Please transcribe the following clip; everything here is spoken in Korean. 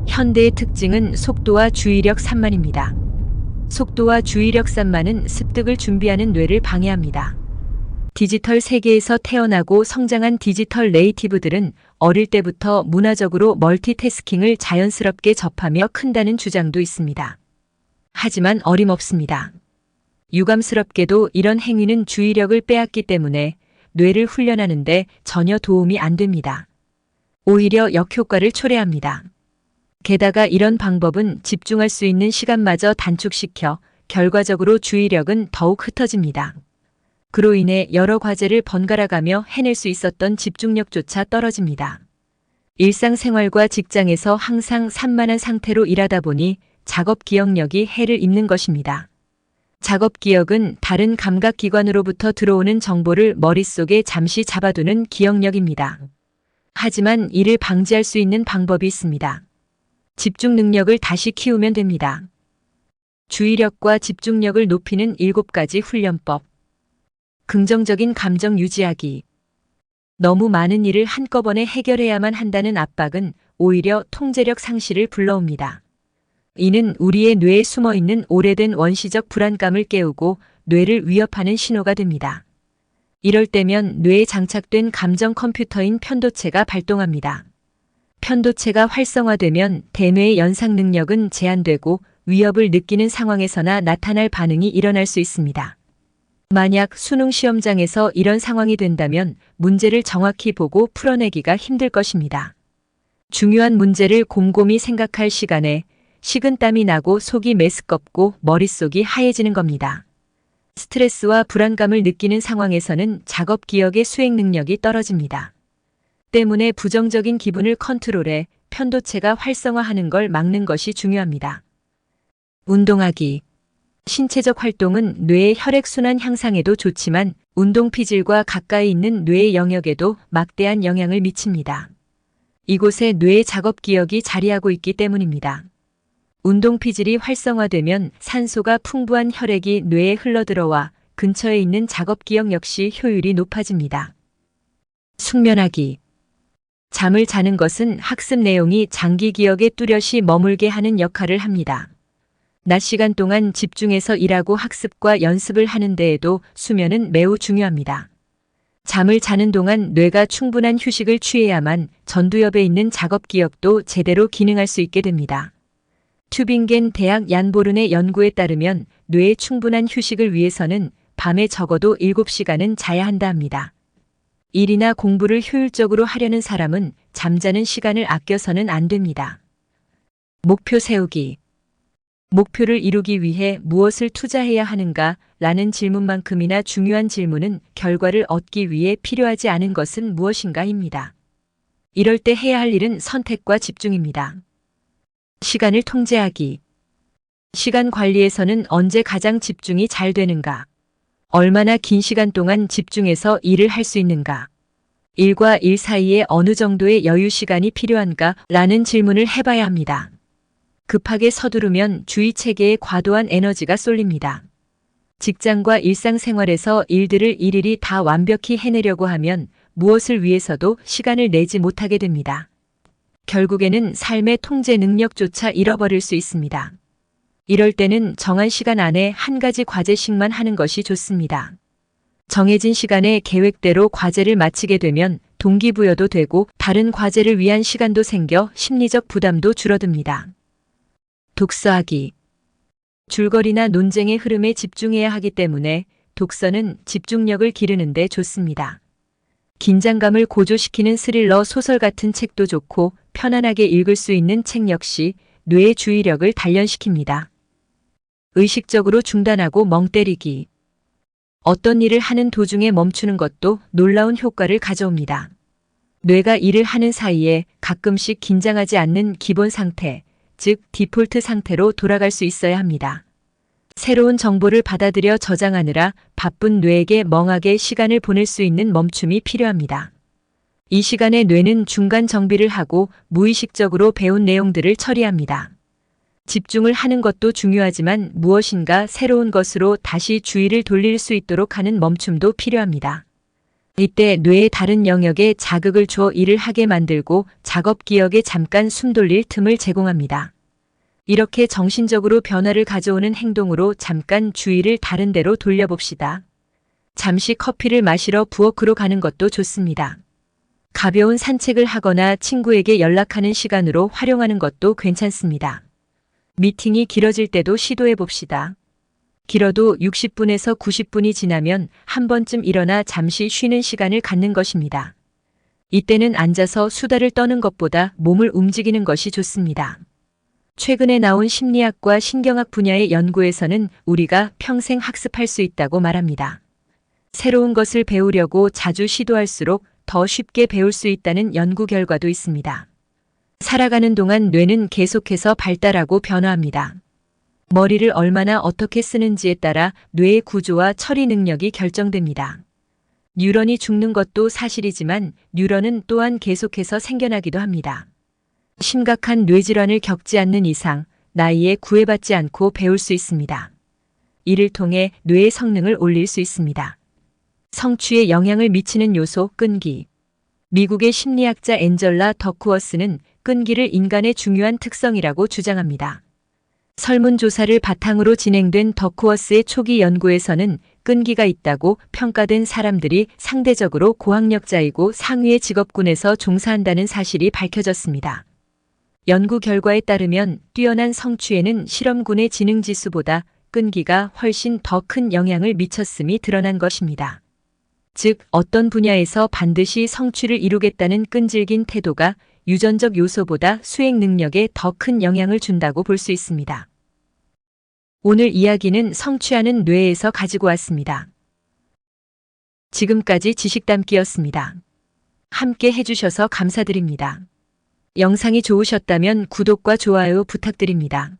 현대의 특징은 속도와 주의력 산만입니다. 속도와 주의력 산만은 습득을 준비하는 뇌를 방해합니다. 디지털 세계에서 태어나고 성장한 디지털 네이티브들은 어릴 때부터 문화적으로 멀티태스킹을 자연스럽게 접하며 큰다는 주장도 있습니다. 하지만 어림없습니다. 유감스럽게도 이런 행위는 주의력을 빼앗기 때문에 뇌를 훈련하는데 전혀 도움이 안 됩니다. 오히려 역효과를 초래합니다. 게다가 이런 방법은 집중할 수 있는 시간마저 단축시켜 결과적으로 주의력은 더욱 흩어집니다. 그로 인해 여러 과제를 번갈아가며 해낼 수 있었던 집중력조차 떨어집니다. 일상생활과 직장에서 항상 산만한 상태로 일하다 보니 작업 기억력이 해를 입는 것입니다. 작업 기억은 다른 감각기관으로부터 들어오는 정보를 머릿속에 잠시 잡아두는 기억력입니다. 하지만 이를 방지할 수 있는 방법이 있습니다. 집중 능력을 다시 키우면 됩니다. 주의력과 집중력을 높이는 7가지 훈련법. 긍정적인 감정 유지하기. 너무 많은 일을 한꺼번에 해결해야만 한다는 압박은 오히려 통제력 상실을 불러옵니다. 이는 우리의 뇌에 숨어있는 오래된 원시적 불안감을 깨우고 뇌를 위협하는 신호가 됩니다. 이럴 때면 뇌에 장착된 감정 컴퓨터인 편도체가 발동합니다. 편도체가 활성화되면 대뇌의 연상 능력은 제한되고 위협을 느끼는 상황에서나 나타날 반응이 일어날 수 있습니다. 만약 수능 시험장에서 이런 상황이 된다면 문제를 정확히 보고 풀어내기가 힘들 것입니다. 중요한 문제를 곰곰이 생각할 시간에 식은땀이 나고 속이 메스껍고 머릿속이 하얘지는 겁니다. 스트레스와 불안감을 느끼는 상황에서는 작업 기억의 수행 능력이 떨어집니다. 때문에 부정적인 기분을 컨트롤해 편도체가 활성화하는 걸 막는 것이 중요합니다. 운동하기. 신체적 활동은 뇌의 혈액순환 향상에도 좋지만 운동 피질과 가까이 있는 뇌의 영역에도 막대한 영향을 미칩니다. 이곳에 뇌의 작업 기억이 자리하고 있기 때문입니다. 운동 피질이 활성화되면 산소가 풍부한 혈액이 뇌에 흘러들어와 근처에 있는 작업 기억 역시 효율이 높아집니다. 숙면하기. 잠을 자는 것은 학습 내용이 장기 기억에 뚜렷이 머물게 하는 역할을 합니다. 낮 시간 동안 집중해서 일하고 학습과 연습을 하는 데에도 수면은 매우 중요합니다. 잠을 자는 동안 뇌가 충분한 휴식을 취해야만 전두엽에 있는 작업 기억도 제대로 기능할 수 있게 됩니다. 튜빙겐 대학 얀보른의 연구에 따르면 뇌의 충분한 휴식을 위해서는 밤에 적어도 7시간은 자야 한다 합니다. 일이나 공부를 효율적으로 하려는 사람은 잠자는 시간을 아껴서는 안 됩니다. 목표 세우기. 목표를 이루기 위해 무엇을 투자해야 하는가? 라는 질문만큼이나 중요한 질문은 결과를 얻기 위해 필요하지 않은 것은 무엇인가?입니다. 이럴 때 해야 할 일은 선택과 집중입니다. 시간을 통제하기. 시간 관리에서는 언제 가장 집중이 잘 되는가? 얼마나 긴 시간 동안 집중해서 일을 할 수 있는가? 일과 일 사이에 어느 정도의 여유 시간이 필요한가? 라는 질문을 해봐야 합니다. 급하게 서두르면 주의 체계에 과도한 에너지가 쏠립니다. 직장과 일상생활에서 일들을 일일이 다 완벽히 해내려고 하면 무엇을 위해서도 시간을 내지 못하게 됩니다. 결국에는 삶의 통제 능력조차 잃어버릴 수 있습니다. 이럴 때는 정한 시간 안에 한 가지 과제씩만 하는 것이 좋습니다. 정해진 시간에 계획대로 과제를 마치게 되면 동기부여도 되고 다른 과제를 위한 시간도 생겨 심리적 부담도 줄어듭니다. 독서하기. 줄거리나 논쟁의 흐름에 집중해야 하기 때문에 독서는 집중력을 기르는 데 좋습니다. 긴장감을 고조시키는 스릴러 소설 같은 책도 좋고 편안하게 읽을 수 있는 책 역시 뇌의 주의력을 단련시킵니다. 의식적으로 중단하고 멍 때리기. 어떤 일을 하는 도중에 멈추는 것도 놀라운 효과를 가져옵니다. 뇌가 일을 하는 사이에 가끔씩 긴장하지 않는 기본 상태, 즉 디폴트 상태로 돌아갈 수 있어야 합니다. 새로운 정보를 받아들여 저장하느라 바쁜 뇌에게 멍하게 시간을 보낼 수 있는 멈춤이 필요합니다. 이 시간에 뇌는 중간 정비를 하고 무의식적으로 배운 내용들을 처리합니다. 집중을 하는 것도 중요하지만 무엇인가 새로운 것으로 다시 주의를 돌릴 수 있도록 하는 멈춤도 필요합니다. 이때 뇌의 다른 영역에 자극을 줘 일을 하게 만들고 작업 기억에 잠깐 숨 돌릴 틈을 제공합니다. 이렇게 정신적으로 변화를 가져오는 행동으로 잠깐 주의를 다른 데로 돌려봅시다. 잠시 커피를 마시러 부엌으로 가는 것도 좋습니다. 가벼운 산책을 하거나 친구에게 연락하는 시간으로 활용하는 것도 괜찮습니다. 미팅이 길어질 때도 시도해 봅시다. 길어도 60분에서 90분이 지나면 한 번쯤 일어나 잠시 쉬는 시간을 갖는 것입니다. 이때는 앉아서 수다를 떠는 것보다 몸을 움직이는 것이 좋습니다. 최근에 나온 심리학과 신경학 분야의 연구에서는 우리가 평생 학습할 수 있다고 말합니다. 새로운 것을 배우려고 자주 시도할수록 더 쉽게 배울 수 있다는 연구 결과도 있습니다. 살아가는 동안 뇌는 계속해서 발달하고 변화합니다. 머리를 얼마나 어떻게 쓰는지에 따라 뇌의 구조와 처리 능력이 결정됩니다. 뉴런이 죽는 것도 사실이지만 뉴런은 또한 계속해서 생겨나기도 합니다. 심각한 뇌질환을 겪지 않는 이상 나이에 구애받지 않고 배울 수 있습니다. 이를 통해 뇌의 성능을 올릴 수 있습니다. 성취에 영향을 미치는 요소 끈기. 미국의 심리학자 앤젤라 더크워스는 끈기를 인간의 중요한 특성이라고 주장합니다. 설문조사를 바탕으로 진행된 더크워스의 초기 연구에서는 끈기가 있다고 평가된 사람들이 상대적으로 고학력자이고 상위의 직업군에서 종사한다는 사실이 밝혀졌습니다. 연구 결과에 따르면 뛰어난 성취에는 실험군의 지능지수보다 끈기가 훨씬 더 큰 영향을 미쳤음이 드러난 것입니다. 즉, 어떤 분야에서 반드시 성취를 이루겠다는 끈질긴 태도가 유전적 요소보다 수행 능력에 더 큰 영향을 준다고 볼 수 있습니다. 오늘 이야기는 성취하는 뇌에서 가지고 왔습니다. 지금까지 지식담기였습니다. 함께 해주셔서 감사드립니다. 영상이 좋으셨다면 구독과 좋아요 부탁드립니다.